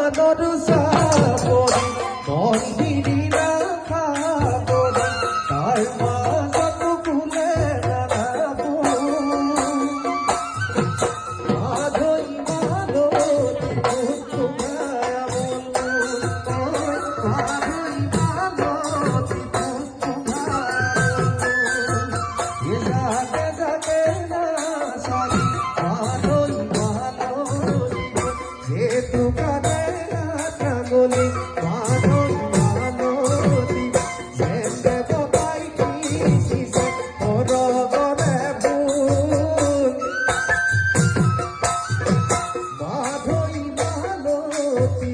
মানর সাপরি মন্দিরি রাখা করি তার মানত ফুলে নানাবো মাধই মাধবী পুত্তুমায়া বন্ধু মাধই মাধবী পুত্তুমায়া বন্ধু জাগে জাগে না সারি মাধই মাধবী যে দোকানে গলি মানব মানবী সেতে ববাই কিসে পরগরে বুন মাধবী মানবী